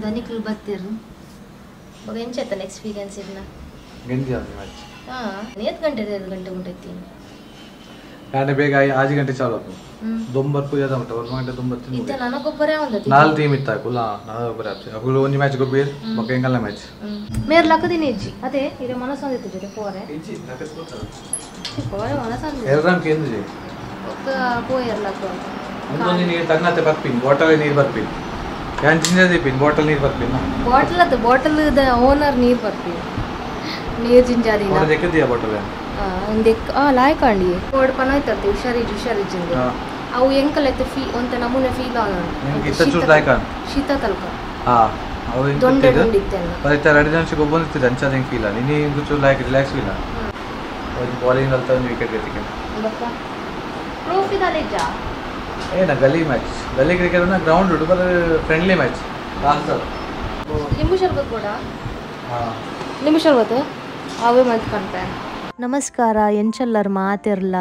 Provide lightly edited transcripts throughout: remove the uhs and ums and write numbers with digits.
ಧನಿಕಲು ಬತ್ತಿರು ಬಗೆ ಎಂಚೆತ್ತನ ಎಕ್ಸ್ಪೀರಿಯನ್ಸ್ ಇದ್ನ ಗಂಜಿ ಆದ ಮ್ಯಾಚ್ ನೇತ್ ಗಂಟೆ 2 ಗಂಟೆ ಉಂಟೈತಿ ಯಾನೆ ಬೇಗ 5 ಗಂಟೆ ಚಾಲು ಆತು ದೊಂಬರ್ ಪೂಜೆ ದಮಟ 1 ಗಂಟೆ ದೊಂಬತ್ತು ಇತ್ತ ನನಗೊಬ್ಬರೇ ಒಂದತಿ 4 ಟೀಮ್ ಇತ್ತ ಕುಲ್ಲ ನನಗೊಬ್ಬರೇ ಆಪ್ಷನ್ ಅಗುಲು ಒಂಜಿ ಮ್ಯಾಚ್ ಗೊಬ್ಬೀರ್ ಬಕ ಎಂಗಲ್ಲ ಮ್ಯಾಚ್ ಮೇರ್ ಲಕದಿನ ಇಜ್ಜಿ ಅದೇ ಇರ ಮನಸೊಂದಿತ್ತು ಜೊತೆ ಪೋರೆ ಇಜ್ಜಿ ಲಕಸ್ ಗೊತ್ತಲ್ಲ ಪೋರೆ ಮನಸೊಂದಿ ಎಲ್ರಾಮ್ ಕೇಂದ್ರಿ ಒಕ್ಕ ಪೋಯರ್ ಲಕ ಒಂದೊಂದು ನೀರು ತಗ್ನತೆ ಬರ್ಪಿನ್ ಬಾಟಲ್ ನೀರು ಬರ್ಪಿನ್ ಯಾನ್ ಜಿಂಜದಿ ಪಿನ್ ಬಾಟಲ್ ನೀರು ಬರ್ಪಿನ್ ಬಾಟಲ್ ದ ಓನರ್ ನೀರು ಬರ್ಪಿನ್ ನೀರು ಜಿಂಜಾದಿ और देख दिया बॉटल है देख लायकांडी कोड पनायतते ಹುಷಾರಿಜಿಂದ ಅವು ಎಂಕಲೈತೆ ಫೀ ಒಂತ ನಮೂನೆ ಫೀಲ್ ಆಗ ನಿಮಗೆ ಇತ್ತ ಚೂರ್ ಲಾಯಕಾನ್ ಶೀತ ತಲ್ಕ ಅವು ದೊಂಡೆ ದೊಂಡಿತ್ತೆಲ್ಲ ಪರಿತ ಎರಡು ಜನ ಗೊಬ್ಬಂದಿತ್ತು ಅಂಚ ಅದಕ್ಕೆ ಫೀಲ್ ನಿನಿ ಇಂದು ಚೂರ್ ಲಾಯಕ್ ರಿಲ್ಯಾಕ್ಸ್ ಫೀಲ್ ಒಂದು ಬೌಲಿಂಗ್ ಅಲ್ತ ಒಂದು ವಿಕೆಟ್ ಗೆತ್ತಿಕೆ ಬಕ್ಕ ಟ್ರೋಫಿ ದಾಲೆಜಾ ಏನ ಗಲಿ ಮ್ಯಾಚ್ ಗಲಿ ಕ್ರಿಕೆಟ್ ನ ಗ್ರೌಂಡ್ ಹುಡುಗರ ಫ್ರೆಂಡ್ಲಿ ಮ್ಯಾಚ್ ಲಾಸ್ಟ್ ಲಿಂಬು ಶರ್ಬತ್ ಕೂಡ ಲಿಂಬು ಶರ್ಬತ್ ಅವೇ ಮತ್ತೆ ಕಂಪೆ ನಮಸ್ಕಾರ ಎಂಚಲ್ಲರ್ ಮಾತಿರ್ಲ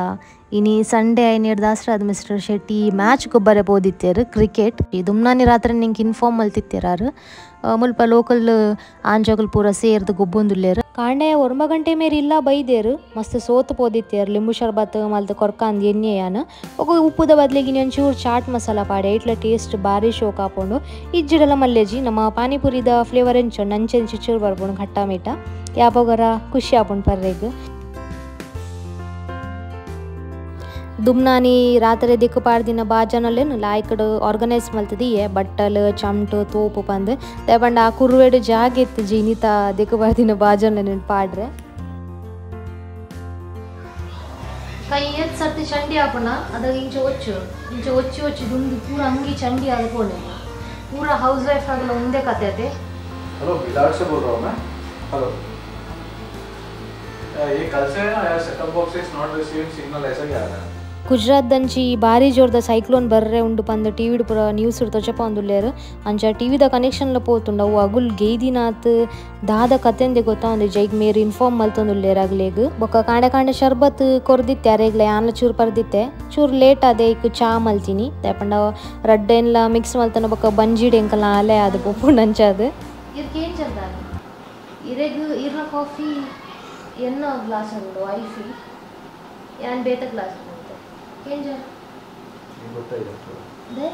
ಇನಿ ಸಂಡೇ ಐನೇರ್ ದಾಸರಾದ ಮಿಸ್ಟರ್ ಶೆಟ್ಟಿ ಮ್ಯಾಚ್ ಗೊಬ್ಬರ ಬೋದಿತ್ತೇರು ಕ್ರಿಕೆಟ್ ದುಮ್ನಾನಿ ರಾತ್ರಿ ನಿಂಗೆ ಇನ್ಫಾರ್ಮ್ ಮಲ್ತಿತ್ತೇರಾರು ಮುಲ್ಪ ಲೋಕಲ್ ಆಂಜಾಗಲ್ ಪೂರ ಸೇರ್ದು ಗೊಬ್ಬೊಂದುಲ್ಲೇರು ಕಾಂಡೆ 1 ಗಂಟೆ ಮೇರೆ ಇಲ್ಲ ಬೈದೇರು ಮಸ್ತ್ ಸೋತು ಪೋದಿತ್ತೇರು ಲಿಂಬು ಶರ್ಬತ್ ಮಲ್ತ ಕೊರ್ಕಂದ್ ಎಣ್ಣೆಯಾನ ಒಗ ಉಪ್ಪುದ ಬದಲಿಗೆ ಒಂಚೂರು ಚಾಟ್ ಮಸಾಲ ಪಾಡೆ ಇಟ್ಲ ಟೇಸ್ಟ್ ಭಾರಿ ಶೋಕ್ ಹಾಕೊಂಡು ಇಜ್ಜಿಡಲ ಮಲ್ಲೇಜಿ ನಮ್ಮ ಪಾನಿಪುರಿದ ಫ್ಲೇವರ್ ಎಂಚು ನಂಚೆಂಚು ಚೂರು ಬರ್ಬೋದು ಖಟ್ಟ ಮೀಟ ಯಾಪೋಗರ ಖುಷಿ ಆಪುಂಡು ಪರ್ರೆಗ್ ದುಮ್ನಾನಿ ರಾತ್ರಿ ದಿಕ್ಕು ಪಾಡ್ದಿನ ಬಾಜನಲ್ಲೇನು ಲಾಯ್ಕಡ್ ಆರ್ಗನೈಸ್ ಮಲ್ತದಿಯೆ ಬಟ್ಟಲ್ ಚಮಟು ತೋಪು ಪಂದ್ ದೇಪಂಡ ಆ ಕುರ್ವೇಡು ಜಾಗ ಇತ್ತು ಜೀನಿತ ದಿಕ್ಕು ಪಾಡ್ದಿನ ಬಾಜನಲ್ಲೇನು ಪಾಡ್ರೆ ಕೈ ಎತ್ ಸರ್ತಿ ಚಂಡಿ ಆಪಣ ಅದಾಗ ಇಂಚೆ ಒಚ್ಚಿ ದುಂದು ಪೂರ ಅಂಗಿ ಚಂಡಿ ಆದ್ಕೊಂಡೆ ಪೂರ ಹೌಸ್ ವೈಫ್ ಆಗಲ್ಲ ಒಂದೇ ಕತೆ ಅದೇ हेलो बिलाट से बोल रहा हूँ मैं हेलो ये कल से ना यार setup box is not receiving signal ऐसा क्या आ रहा है ಗುಜರಾತ್ ದಂಚಿ ಭಾರಿ ಜೋರ್ದ ಸೈಕ್ಲೋನ್ ಬರ್ರೆ ಉಂಡು ಪಂದ್ ಟಿವಿಡ್ ಪೂರ ನ್ಯೂಸ್ ತೊಚಪ ಒಂದುಲ್ಲೇರು ಅಂಚ ಟಿವಿದ ಕನೆಕ್ಷನ್ಲ ಪೋತುಂಡು ಅವು ಅಗುಲ್ ಗೇದಿನಾತ್ ದಾದ ಕತೆಂದೆ ಗೊತ್ತಾಂದು ಜೈಗ್ ಮೇರ್ ಇನ್ಫಾರ್ಮ್ ಮಲ್ತೊಂದುಲ್ಲೇರು ಅಗ್ಲೇಗ್ ಬೊಕ್ಕ ಕಾಂಡೆ ಶರ್ಬತ್ ಕೊರ್ದಿತ್ತೆ ಅರೆಗ್ಲೆ ಆನ್ಲ ಚೂರು ಪರ್ದಿತ್ತೆ ಚೂರು ಲೇಟ್ ಆದೆ ಇಕ್ ಚಾ ಮಲ್ತೀನಿ ದೇಪಂಡ ರಡ್ಡ ಏನ್ಲ ಮಿಕ್ಸ್ ಮಲ್ತನ ಬೊಕ್ಕ ಬಂಜಿಡ್ ಎಂಕಲ್ಲ ಅಲೆ ಅದು ಪೊಪ್ಪುಂಡು ಅಂಚದು ಇರ್ಕೇನ್ ಚಂದ ಇರೆಗ್ ಇರ್ನ ಕಾಫಿ ಎನ್ನ ಗ್ಲಾಸ್ ಉಂಡು ಐಫಿ ಯಾನ್ ಬೇತ ಗ್ಲಾಸ್ केंजा नहीं बताइए दे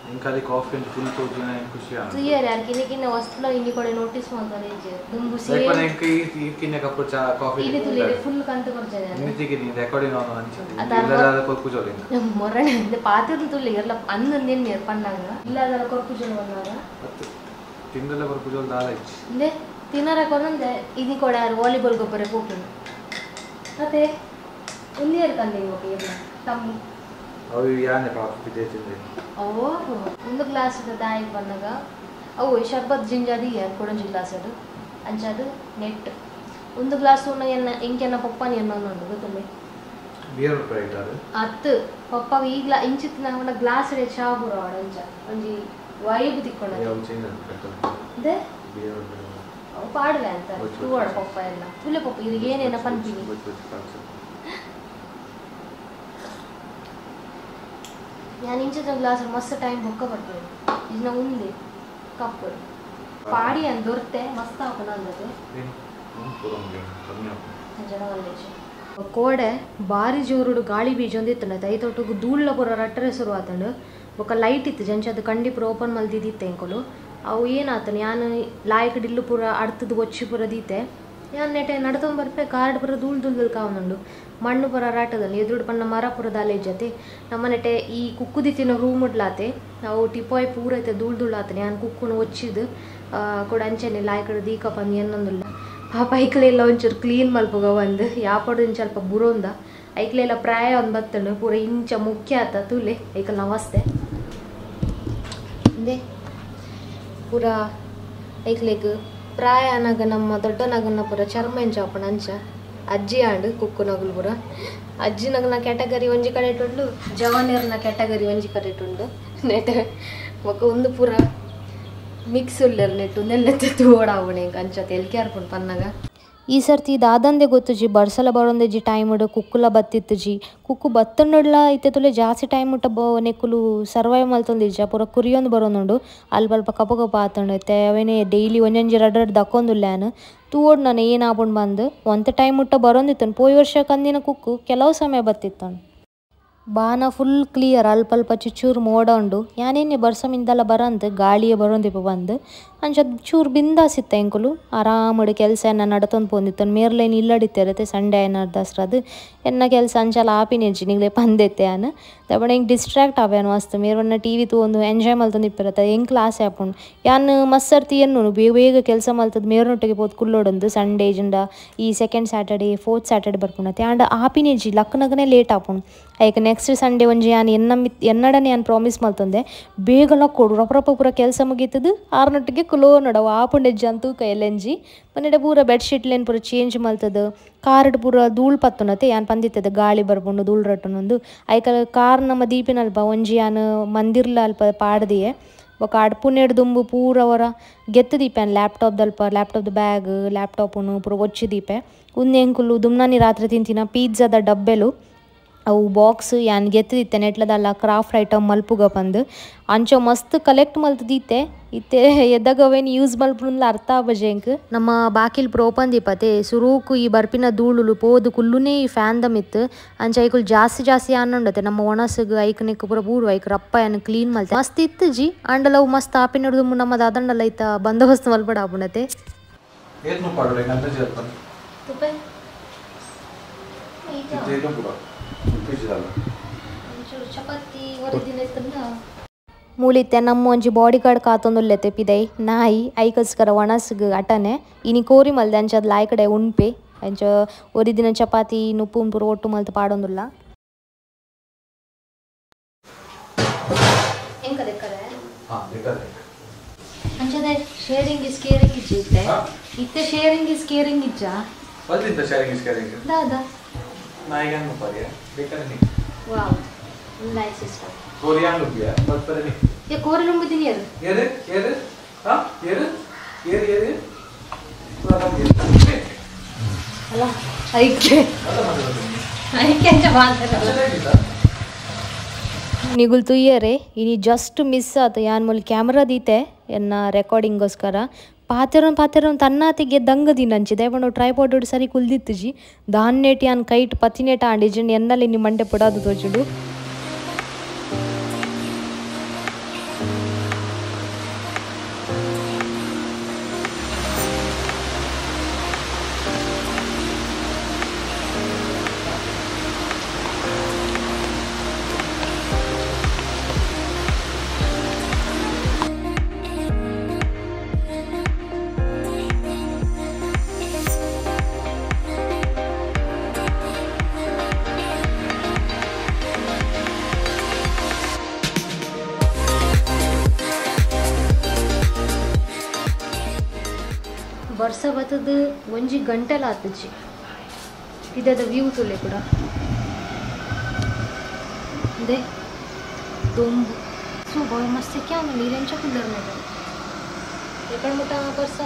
इनकाली कॉफी फुल तो जिना खुशी आ तू यार किने वस्तुला इनी कोडे नोटिस मांगले जे दुंबु से पण इनकी किने कप चा कॉफी इने तुले फुल कंत करजने इने की रेकॉर्डिंग ऑन अंचि इल्लाದ ಕೊರ್ಕು ಜೋಲಿಂದ ಮೊರನೆ ಅಂದ್ರೆ ಪಾತಿರ್ದು ತುlle ಎಲ್ಲ ಅನ್ನಂದೇನ್ ನೇರ್ ಪಣ್ಣಾಗ ಇಲ್ಲಾದರ ಕೊರ್ಕು ಜೋಲ ವನ್ನಾರ ತಿಂದಲ ಕೊರ್ಕು ಜೋಲ ದಾಲ ಇಚ್ಚ ಇಂದೆ ತಿನರ ಕೊನಂದೆ ಇನಿ ಕೊಡ ವಾಲಿಬಾಲ್ ಗೊಬ್ಬರ ಪೋಕಿನ ಮತ್ತೆ ಉಲ್ಲಿಯರ್ ಕಂದೆ ಹೋಗಿ ತಮ್ಮಿ ಅವು ಯಾನೆ ಕಾಫಿ ದೇತಿಂದೆ ಓ ಒಂದು ಗ್ಲಾಸ್ ದಾಯಿ ಬಂದಾಗ ಅವು ಶರ್ಬತ್ ಜಿಂಜಾದಿ ಕೊಡಂಜಿ ಗ್ಲಾಸ್ ಅದು ಅಂಚದು ನೆಟ್ ಒಂದು ಗ್ಲಾಸ್ ಉನ್ನ ಎನ್ನ ಇಂಕೆನ್ನ ಪಪ್ಪನಿ ಅನ್ನೊಂದು ಗೊತ್ತಲ್ಲ ಬಿಯರ್ ಪ್ರೈಟರ್ ಅತ್ತು ಪಪ್ಪ ಈಗ್ಲ ಇಂಚಿತ್ ನಾವನ ಗ್ಲಾಸ್ ರೆ ಚಾ ಬುರ ಅಂಚ ಒಂಜಿ ವೈಬ್ ತಿಕ್ಕೊಂಡ ಯಾವ ಚೇಂಜ್ ಆಗ್ತದೆ ದೆ ಬಿಯರ್ ಅವು ಪಾಡಲೆ ಅಂತ ತೂವಡ ಪಪ್ಪ ಎಲ್ಲ ತುಲೆ ಪಪ್ಪ ಇದು ಏನೇನ ಪನ್ಪಿನಿ ഞാൻ ഇഞ്ചത്തെ ഗ്ലാസ് മസ്ತ್ ಟೈಮ್ ಬೊಕ್ಕ ಬರ್ತದೆ ಇದನ್ನ ಉಂದೆ ಕಪ್ಪು ಪಾಡಿ ಅಂತ ದೊರ್ತೆ ಮಸ್ತ್ ಹಾಕೋಣ ಅಂದದು ಕೋಡೆ ಬಾರಿ ಜೋರುಡು ಗಾಳಿ ಬೀಜ ಒಂದಿತ್ತಂಡ ತೈತೊಟ್ಟಿಗೆ ಧೂಳ್ಲ ಪೂರ ರಟ್ಟರೆ ಶುರು ಆತಂಡು ಬೊಕ್ಕ ಲೈಟ್ ಇತ್ತು ಜಂಚದು ಕಂಡಿ ಪೂರ ಓಪನ್ ಮಲ್ದಿದ್ದಿತ್ತೆ ಎಂಕೊಲು ಅವು ಏನಾತನು ಯಾನು ಲಾಯಕ್ ಡಿಲ್ಲು ಪೂರ ಅಡ್ತದ್ದು ಒಚ್ಚಿ ಪೂರ ದೀತೆ ಯಾನ್ ನೆಟೆ ನಡ್ತೊಂದು ಬರ್ಪೆ ಕಾರ್ಡ್ ಪೂರ ಧೂಳ್ ಕಾವನುಂಡು ಮಣ್ಣು ಪೂರ ರಾಟದಲ್ಲಿ ಎದುರುಡು ಪಣ್ಣ ಮರ ಪೂರ ದಾಲೆ ಜತೆ ನಮ್ಮ ನೆಟೆ ಈ ಕುಕ್ಕುದಿ ತಿನ್ನೋ ರೂಮ್ ಉಡ್ಲಾತೆ ಅವು ಟಿಪಾಯ್ ಪೂರ ಐತೆ ಧೂಳ್ ಆತನೆ ನಾನು ಕುಕ್ಕುನ ಒಚ್ಚಿದ್ದು ಕೂಡ ಅಂಚೆನೆ ಲಾಯ್ಕಡೆ ದೀಕ ಪಂದು ಎನ್ನೊಂದಿಲ್ಲ ಪಾಪ ಐಕ್ಲೆಲ್ಲ ಒಂಚೂರು ಕ್ಲೀನ್ ಮಲ್ಪೋಗ ಒಂದು ಯಾಪಡು ಒಂದು ಸ್ವಲ್ಪ ಬುರೋಂದ ಐಕ್ಲೆಲ್ಲ ಪ್ರಾಯ ಒಂದು ಬತ್ತಂಡು ಪೂರ ಇಂಚ ಮುಖ್ಯ ಆತ ತುಲೆ ಐಕಲ್ ನವಸ್ತೆ ಇಂದೆ ಪೂರ ಐಕ್ಲೆಗ್ ಪ್ರಾಯ ಅನಾಗ ನಮ್ಮ ದೊಡ್ಡನಾಗನ್ನ ಪೂರ ಚರ್ಮ ಎಂಚಾಪಣ ಅಂಚ ಅಜ್ಜಿ ಆಂಡು ಕುಕ್ಕು ನಗುಲು ಪೂರ ಅಜ್ಜಿ ನಗನ ಕ್ಯಾಟಗರಿ ಒಂಜಿ ಕಡೆ ಇಟ್ಟುಂಡು ಜವಾನಿಯರ್ನ ಕ್ಯಾಟಗರಿ ಒಂಜಿ ಕಡೆ ಇಟ್ಟುಂಡು ನೆಟ್ ಒಕ್ಕ ಒಂದು ಪೂರ ಮಿಕ್ಸ್ ಉಳ್ಳರ್ ನೆಟ್ಟು ನೆಲ್ಲೆತ್ತೆ ತೂವಡ ಅವಣೆ ಅಂಚ ತೆಲ್ಕೆ ಅರ್ಪುಂಡು ಪನ್ನಾಗ ಈ ಸರ್ತಿ ದಾದಂದೆ ಗೊತ್ತುಜಿ ಬರ್ಸಲ ಬರೋಂದೆಜಿ ಟೈಮ್ ಇಡು ಕುಕ್ಕುಲ ಬತ್ತಿತ್ತುಜಿ ಕುಕ್ಕು ಬತ್ತಂಡಲ ಇತ್ತೆ ತುಲೆ ಜಾಸ್ತಿ ಟೈಮ್ ಇಟ್ಟ ನೆಕ್ಕುಲು ಸರ್ವೈವ್ ಮಲ್ತೊಂದಿಜ್ಜ ಪೂರ ಕುರಿಯೊಂದು ಬರೋನುಂಡು ಅಲ್ಪ ಕಪ ಕಪ ಆತಂಡೈತೆ ಅವೇನೇ ಡೈಲಿ ಒಂಜೊಂಜಿ ರಡ್ರಡ್ ದಕ್ಕೊಂದುಲ್ಲಾನು ತೂವೋಡು ನಾನು ಏನು ಆಪುಂಡು ಬಂದು ಒಂತೆ ಟೈಮ್ ಇಟ್ಟ ಬರೋಂದಿತ್ತನು ಪೋಯ್ ವರ್ಷ ಕಂದಿನ ಕುಕ್ಕು ಕೆಲವು ಸಮಯ ಬತ್ತಿತ್ತನು ಬಾನ ಫುಲ್ ಕ್ಲಿಯರ್ ಅಲ್ಪ ಚೂರು ಮೋಡ ಉಂಡು ಯಾನೇನೆ ಬರ್ಸಮಿಂದಲ್ಲ ಬರಂತ ಗಾಳಿಯೇ ಬರೋಂದಿಪ್ಪ ಬಂದು ಅಂಚದು ಚೂರು ಬಿಂದಾಸಿತ್ತ ಎಂಕುಲು ಆರಾಮಡು ಕೆಲಸ ಎನ್ನ ನಡತೊಂದು ಪೋಂದಿತ್ತನು ಮೇರ್ಲೈನ್ ಇಲ್ಲಡಿತ್ತಿರತ್ತೆ ಸಂಡೇ ಏನಾರು ದಸರಾದು ಎನ್ನ ಕೆಲಸ ಅಂಚಲ್ಲ ಆಪಿನೆಜ್ಜಿ ನಿಗ್ಲೆ ಪಂದೆತ್ತೆ ಅನು ದಬಣ ಹಿಂಗೆ ಡಿಸ್ಟ್ರಾಕ್ಟ್ ಆವೇನು ಮಸ್ತ್ ಮೇರ್ವನ್ನ ಟಿ ವಿ ತಗೊಂಡು ಎಂಜಾಯ್ ಮಲ್ತೊಂದಿಪ್ಪಿರತ್ತೆ ಹೆಂಗೆ ಕ್ಲಾಸ್ ಆಪುಂಡು ಯಾನು ಮಸ್ಸರ್ತಿ ಎನ್ನು ಬೇಗ ಕೆಲಸ ಮಲ್ತದ್ದು ಮೇರ್ನೊಟ್ಟಿಗೆ ಪೋದು ಕುಲ್ಲೋಡೊಂದು ಸಂಡೇ ಜಿಂಡ ಈ ಸೆಕೆಂಡ್ ಸ್ಯಾಟರ್ಡೇ ಫೋರ್ತ್ ಸ್ಯಾಟರ್ಡೇ ಬರ್ಪುಣತ್ತೆ ಆಂಡ ಆಪಿನೆಜ್ಜಿ ಲಕ್ಕನಗನೇ ಲೇಟ್ ಆಪುಂಡು ಐಕ ನೆಕ್ಸ್ಟ್ ಸಂಡೇ ಒಂಜಿ ಯಾನು ಎನ್ನಡನೆ ನಾನು ಪ್ರಾಮಿಸ್ ಮಲ್ತೊಂದೆ ಬೇಗ ಲಕ್ಕೊಡು ರಪ್ಪ ಪೂರ ಕೆಲಸ ಮುಗೀತದು ಆರ್ನೊಟ್ಟಿಗೆ ಕುಲೋ ನೋಡವು ಆಪುಂಡೆಜ್ಜಿ ಅಂತೂ ಕೈಯಲ್ಲೆಂಜಿ ಮನೆಡೆ ಪೂರ ಬೆಡ್ಶೀಟ್ಲೇನು ಪೂರ ಚೇಂಜ್ ಮಲ್ತದು ಕಾರ್ಡ್ ಪೂರ ಧೂಳು ಪತ್ತುನತ್ತೆ ಯಾನು ಪಂದಿತ್ತದ ಗಾಳಿ ಬರ್ಪುಂಡು ಧೂಳು ರಟ್ಟುನೊಂದು ಐಕ ಕಾರ್ ನಮ್ಮ ದೀಪಿನ ಅಲ್ಪ ಒಂಜಿ ಯಾನು ಮಂದಿರ್ಲ ಅಲ್ಪ ಪಾಡ್ದಿಯೇ ಬೊಕ ಅಡ್ಪುನೆಡ್ ದುಂಬು ಪೂರ ಅವರ ಗೆತ್ತು ದೀಪೆನ್ ಲ್ಯಾಪ್ಟಾಪ್ದ ಬ್ಯಾಗ್ ಲ್ಯಾಪ್ಟಾಪುನು ಪೂರ ಒಚ್ಚಿ ದೀಪೆ ಉಂದೆಂಕುಲು ದುಮ್ನಾನಿ ರಾತ್ರಿ ತಿಂತಿನ ಪಿಜ್ಜಾದ ಡಬ್ಬೆಲು ಅವು ಬಾಕ್ಸ್ ಯಾನ್ ಗೆತ್ತಿತ್ತೆ ನೆಟ್ಲದಲ್ಲ ಕ್ರಾಫ್ಟ್ ಐಟಮ್ ಮಲ್ಪುಗ ಬಂದು ಅಂಚೋ ಮಸ್ತ್ ಕಲೆಕ್ಟ್ ಮಲ್ತದಿತ್ತೆ ಇತ್ತೆ ಎದ್ದಾಗವೇನು ಯೂಸ್ ಮಲ್ಪುಲ್ಲ ಅರ್ಥ ಬಜೆಂಕ್ ನಮ್ಮ ಬಾಕಿಲ್ ಪ್ರೋಪನ್ ದೀಪತೆ ಸುರೂಕು ಈ ಬರ್ಪಿನ ಧೂಳುಲು ಪೋದು ಕುಲ್ಲುನೇ ಈ ಫ್ಯಾನ್ ದಮಿತ್ತು ಅಂಚ ಐಕುಲ್ ಜಾಸ್ತಿ ಅನ್ನೊಂಡತೆ ನಮ್ಮ ಒಣಸಗ್ ಐಕ್ ನೆಕ್ ಪೂರ ಬೂರು ಐಕ್ ರಪ್ಪ ಏನು ಕ್ಲೀನ್ ಮಲ್ತೆ ಮಸ್ತ್ ಇತ್ತು ಜಿ ಅಂಡಲವು ಮಸ್ತ್ ಆಪಿನ ಹಿಡಿದು ನಮ್ಮ ದಾದಂಡಲ್ಲ ಐತ ಬಂದೋಬಸ್ತ್ ಮಲ್ಪಡ ಆಪುಣತೆ ಮೂಲಿತ್ತೆ ನಮ್ಮ ಒಂಜಿ ಬಾಡಿ ಗಾರ್ಡ್ ಕಾತೊಂದುಲ್ಲೆತೆ ಪಿದೈ ನಾಯಿ ಐಕಸ್ಕರ ಒಣಸ್ಗ್ ಅಟನೆ ಇನಿ ಕೋರಿ ಮಲ್ದೆ ಅಂಚದ ಲಾಯ್ ಕಡೆ ಉಣ್ಪೆ ಅಂಚ ಒರಿ ದಿನ ಚಪಾತಿ ನುಪ್ಪು ಪೂರ ಒಟ್ಟು ಮಲ್ತು ಪಾಡೊಂದುಲ್ಲ ಅಂಚದೆ ಶೇರಿಂಗ್ ಇಸ್ ಕೇರಿಂಗ್ ಇಜ್ಜೆ ಇತ್ತೆ ಶೇರಿಂಗ್ ಇಸ್ ಕೇರಿಂಗ್ ಇಜ್ಜ ದಾದಾ ನಾಯಿಗಾನ್ ಮುಪ್ಪಾಗೆ ಬೇಕಾದ್ರೆ ವಾವ್ ನೈಸ್ ಸಿಸ್ಟಮ್ ಕೋರಿಯಾನ್ ಲುಬಿಯಾ ಬರ್ತರೆ ನೀ ये कोरे लुंगी दिन यार येरे हां येरे पूरा ಅಲ್ಲ ಐಕೆ ಅಂತ ಮಾತಾಡ್ತಾರೆ ನಿಗುಲ್ ತುಯ್ಯರೆ ಇನಿ ಜಸ್ಟ್ ಮಿಸ್ ಆತು ಯಾನ್ ಮೊಲ್ ಕ್ಯಾಮ್ರಾ ದೀತೆ ಎನ್ನ ರೆಕಾರ್ಡಿಂಗೋಸ್ಕರ ಪಾತೆರನ್ ತನ್ನಾತಿಗೆ ದಂಗದಿ ನಂಚಿದೆ ಬಣ್ಣು ಟ್ರೈಪಾಡ್ ಸರಿ ಕುಲ್ದಿತ್ತು ಜಿ ದಾನ್ನೇಟಿ ಯಾನ್ ಕೈಟ್ ಪತಿನೇಟ ಆಂಡಿಜನ್ ಎನ್ನಲ್ಲಿ ನಿಮ್ಮ ಮಂಡೆ ಪಡಾದು ತೋಜುಡು ವರ್ಷ ಬತ್ತದು ಒಂಜಿ ಗಂಟೆಲ ಆತಜಿ ಇದದ ವ್ಯೂ ತುಲೆ ಕೂಡ ದೇ ದೊಂಬು ಸು ಬಹಳ ಮಸ್ತ್ ಕ್ಯಾ ನೀರೆಂಚ ಕುಲ್ಲರ್ ಮೇಲೆ ಎಕಡ ಮಟ ವರ್ಷ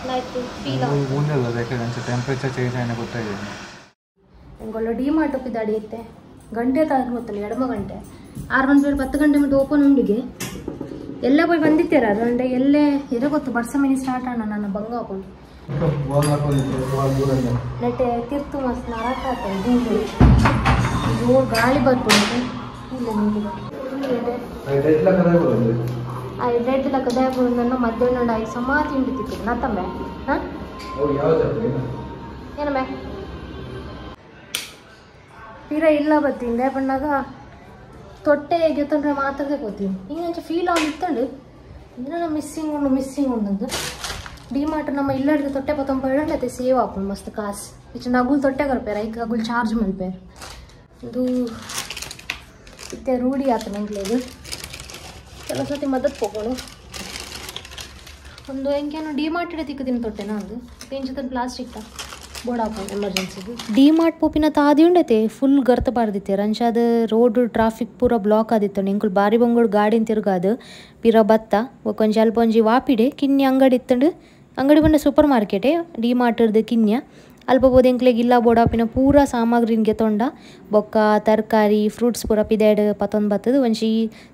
ಲೈಕ್ ಫೀಲ್ ಆಗುತ್ತೆ ಉಂದಲ್ಲ ಯಾಕಂದ್ರೆ ಟೆಂಪರೇಚರ್ ಚೇಂಜ್ ಆಯ್ನ ಗೊತ್ತಾಗಿದೆ ಎಂಗೊಳ್ಳ ಡಿ ಮಾರ್ಟ್ ಒಪ್ಪಿದಾಡಿಯುತ್ತೆ ಗಂಟೆ ತಾಗ ಗೊತ್ತಲ್ಲ ಎಡಮ ಗಂಟೆ 6 ಗಂಟೆ 10 ಗಂಟೆ ಮಟ್ಟ ಓಪನ್ ಉಂಡಿಗೆ ಎಲ್ಲ போய் ಬಂದಿತ್ತೀರ ಅದಂಡೆ ಎಲ್ಲೇ ಇರ ಗೊತ್ತು ಬರ್ಸ ಮಿನಿ ಸ್ಟಾರ್ಟ್ ಆಣ ನನ್ನ ಬಂಗ ಹಾಕೊಂಡು ನೆಟ್ಟೆ ತಿರ್ತು ಮಸ್ತ್ ನಾರಾಟ ಆತ ಜೋರ್ ಗಾಳಿ ಬರ್ಕೊಂಡು ರೆಡ್ ಲಕ್ಕ ದೇವರನ್ನ ಮಧ್ಯಾಹ್ನ ಐದು ಸಮ ತಿಂಡಿತಿತ್ತು ನತ್ತಂಬೆ ಹಾಂ ಏನಮ್ಮ ತೀರಾ ಇಲ್ಲ ಬತ್ತೀನಿ ಬಣ್ಣಾಗ ತೊಟ್ಟೆ ಗೆತ್ತಂದ್ರೆ ಮಾತಾಡದೆ ಹೋಗ್ತೀನಿ ಹಿಂಗಂಚೆ ಫೀಲ್ ಆಗಿತ್ತಂಡು ಇದನ್ನ ಮಿಸ್ಸಿಂಗ್ ಉಂಡಂದು ಡಿ ಮಾರ್ಟ್ ನಮ್ಮ ಇಲ್ಲಡಿಗೆ ತೊಟ್ಟೆ ಪತ್ತೊಂಬ ಇಡಲತ್ತೆ ಸೇವ್ ಹಾಕೊಂಡು ಮಸ್ತ್ ಕಾಸು ಇಷ್ಟು ನಗುಲ್ ತೊಟ್ಟೆ ಕರ್ಪೇರ ಐಕ್ ಅಗುಲ್ ಚಾರ್ಜ್ ಮಲ್ಪೇರು ಇದು ಇತ್ತೆ ರೂಢಿ ಆತ ನಂಗೆ ಇದು ಕೆಲವು ಸತಿ ಮದತ್ ಹೋಗೋಳು ಒಂದು ಹೆಂಗೇನು ಡಿ ಮಾರ್ಟ್ ಇಡ ತಿಕ್ಕದಿನ ತೊಟ್ಟೆನ ಒಂದು ಪೇಂಚದ ಪ್ಲಾಸ್ಟಿಕ್ ಬೋಡಾಪು ಎಮರ್ಜೆನ್ಸಿಗೆ ಡಿ ಮಾರ್ಟ್ ಪೋಪಿನ ತಾದಿ ಉಂಡತೆ ಫುಲ್ ಗರ್ತ ಬಾರ್ದಿತ್ತೆ ರಂಚಾದ ರೋಡ್ ಟ್ರಾಫಿಕ್ ಪೂರ ಬ್ಲಾಕ್ ಆದಿತ್ತು ನಿಂಕುಲ್ ಬಾರಿ ಬಂಗೋಡು ಗಾಡಿನ ತಿರುಗಾದು ಪಿರ ಬತ್ತ ಒಂಜಿ ಅಲ್ಪ ಒಂಜಿ ವಾಪಿಡೆ ಕಿನ್ನಿ ಅಂಗಡಿ ಇತ್ತಂಡು ಅಂಗಡಿ ಬಂದ ಸೂಪರ್ ಮಾರ್ಕೆಟೇ ಡಿ ಮಾರ್ಟ್ ಕಿನ್ಯ ಅಲ್ಪ ಬೋದು ಎಂಕ್ಲೆಗ್ ಇಲ್ಲ ಬೋಡಾಪಿನ ಪೂರ ಸಾಮಗ್ರಿನ್ಗೆ ತೊಂಡ ಬೊಕ್ಕ ತರಕಾರಿ ಫ್ರೂಟ್ಸ್ ಪೂರ ಪಿದಾಯ್ಡ್ ಪತ್ತೊಂದು ಬತ್ತದು ಒಂಜಿ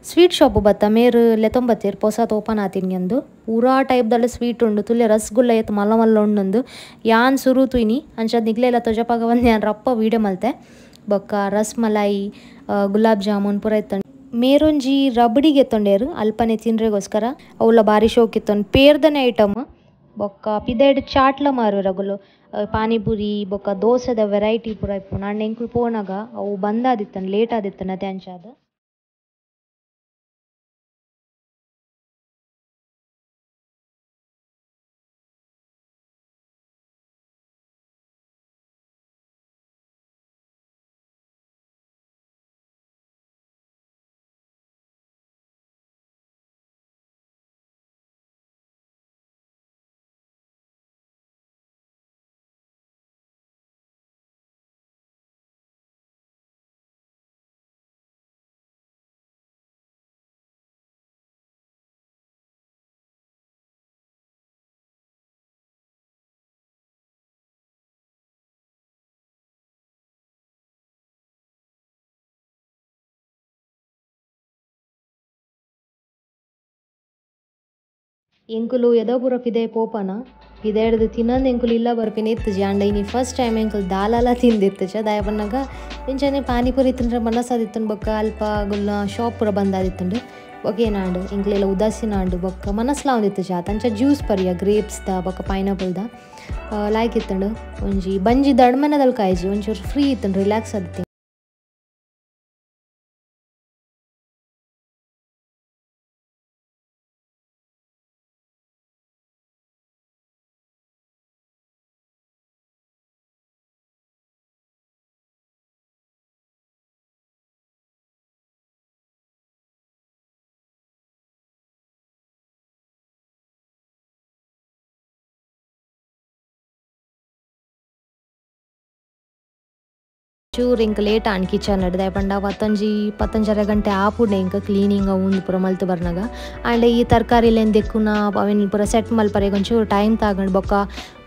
ಸ್ವೀಟ್ ಶಾಪ್ ಬತ್ತ ಮೇರು ಲೆತ್ತೊಂಬತ್ತೇರು ಪೊಸತ್ ಓಪನ್ ಆತಿನ್ಯಂದು ಪೂರಾ ಟೈಪ್ದಲ್ಲ ಸ್ವೀಟ್ ಉಂಡು ತುಲೆ ರಸಗುಲ್ಲ ಎತ್ತು ಮಲ್ಲ ಮಲ್ಲ ಉಂಡೊಂದು ಯಾನ್ ಸುರು ತುಯ್ನಿ ಅಂಚದ್ ನಿಗ್ಲೆಲ್ಲ ತೊಜಪಾಗ ಒಂದು ಯಾನ್ ರಪ್ಪ ವೀಡಿಯೋ ಮಲ್ತೆ ಬೊಕ್ಕ ರಸ್ಮಲಾಯಿ ಗುಲಾಬ್ ಜಾಮೂನ್ ಪೂರ ಇತ್ತಂಡು ಮೇರೊಂಜಿ ರಬಡಿಗೆ ಎತ್ತೊಂಡೇರು ಅಲ್ಪನೆ ತಿನ್ರೆಗೋಸ್ಕರ ಅವಳ ಬಾರಿ ಶೋಕ್ ಇತ್ತೊಂಡು ಪೇರ್ದನೆ ಐಟಮ್ ಬೊಕ್ಕ ಪಿದಾಯ್ಡ್ ಚಾಟ್ಲ ಮಾರು ರಗುಲು ಪಾನಿಪುರಿ ಬೊಕ್ಕ ದೋಸೆದ ವೆರೈಟಿ ಪೂರ ಇಪ್ಪು ನಾನು ಎಂಕುಲು ಪೋನಾಗ ಅವು ಬಂದಾದಿತ್ತನು ಲೇಟ್ ಆದಿತ್ತನ ತ್ಯಾಂಚಾದ ಎಂಕುಲು ಎದೋ ಪೂರ ಪಿದೆ ಪೋಪನ ಪಿದಾಯ್ಡ್ದು ತಿನ್ನೊಂದು ಎಂಕುಲು ಇಲ್ಲ ಬರ್ಪಿನ ಇತ್ತಜಿ ಆಂಡ ಇನಿ ಫಸ್ಟ್ ಟೈಮ್ ಎಂಕುಲು ದಾಲಾಲ ತಿಂದಿತ್ತಜ ದಾಯ ಬನ್ನಾಗ ಇಂಚನೆ ಪಾನಿಪುರಿ ತಿಂದ್ರೆ ಮನಸ್ಸಾದಿತ್ತಂಡು ಬೊಕ್ಕ ಅಲ್ಪ ಗುಲ್ಲ ಶಾಪ್ ಪೂರ ಬಂದಾದಿತ್ತಂಡು ಬೊಕ್ಕ ಏನಾಂಡು ಎಂಕ್ಲೆಲ್ಲ ಉದಾಸೀನ ಬೊಕ್ಕ ಮನಸ್ಲ ಒಂದಿತ್ತಜ ಆತಂಚ ಜ್ಯೂಸ್ ಪರಿಯ ಗ್ರೇಪ್ಸ್ದ ಬೊಕ್ಕ ಪೈನಾಪಲ್ದ ಲಾಯ್ಕ್ ಇತ್ತಂಡು ಒಂಜಿ ಬಂಜಿ ದಡ್ಮನದಲ್ಲಿ ಕಾಯ್ಜಿ ಒಂಚೂರು ಫ್ರೀ ಇತ್ತಂಡು ರಿಲ್ಯಾಕ್ಸ್ ಆದಿತ್ತು ಚೂರು ಇಂಕ ಲೇಟ್ ಆನ್ ಕಿಚನ್ ಹಿಡ್ದೆ ಪಂಡ ಪತ್ತೊಂಜರ ಗಂಟೆ ಆಪುಂಡೆ ಇಂಕ ಕ್ಲೀನಿಂಗ್ ಉಂದು ಪೂರ ಮಲ್ತು ಬರ್ನಾಗ ಆಂಡ್ ಈ ತರಕಾರಿಲೇನು ದೆಕ್ಕುನ ಅವೇನು ಪೂರ ಸೆಟ್ ಮಲ್ಪರೆಗೆ ಒಂಚೂರು ಟೈಮ್ ತಗೊಂಡು ಬೊಕ್ಕ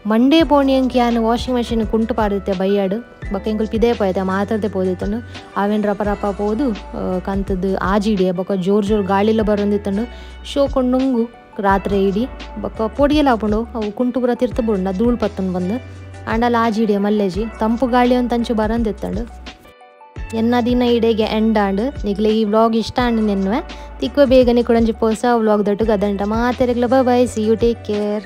ಮಂಡೇ ಪೋಣಿ ಅಂಕಿ ಯಾನು ವಾಷಿಂಗ್ ಮೆಷಿನ್ ಕುಂಟು ಪಾಡಿತ್ತೆ ಬೈಯಾಡು ಬೊಕ್ಕ ಎಂಕುಲು ಪಿದೇ ಪೋಯ್ತೆ ಮಾತಾಡ್ದೆ ಪೋದಿತ್ತಂಡು ಅವೇನು ರಪ ರಪ ಪೋದು ಕಂತದ್ದು ಆಜಿಡಿಯ ಬೊಕ್ಕ ಜೋರು ಗಾಳಿಲ ಬರೋಂದಿತ್ತಂಡು ಶೋಕೊಂಡು ನುಂಗು ರಾತ್ರಿ ಇಡೀ ಬೊಕ್ಕ ಪೊಡಿಯೆಲ್ಲ ಹಾಕೊಂಡು ಅವು ಕುಂಟು ಪೂರ ತಿರ್ತು ಬಿಡ ಧೂಳು ಪತ್ತೊಂದು ಬಂದು ಆಂಡಲ್ಲ ಆಜಿಡಿಯ ಮಲ್ಲೇಜಿ ತಂಪು ಗಾಳಿ ಅಂತಂಚು ಬರಂದಿತ್ತಂಡು ಎನ್ನ ದಿನ ಇಡೆಗೆ ಎಂಡ್ ಆಂಡ್ ನಿಗ್ಲೆ ಈ ವ್ಲಾಗ್ ಇಷ್ಟ ಆಂಡ್ ನೆನ್ವೆ ತಿಕ್ವೆ ಬೇಗನೆ ಕೊಡಂಜಿ ಹೊಸ ವ್ಲಾಗ್ ದೊಟ್ಟು ಗದಂಟ ಮಾತೆರೆಗ್ಲ bye see you take care.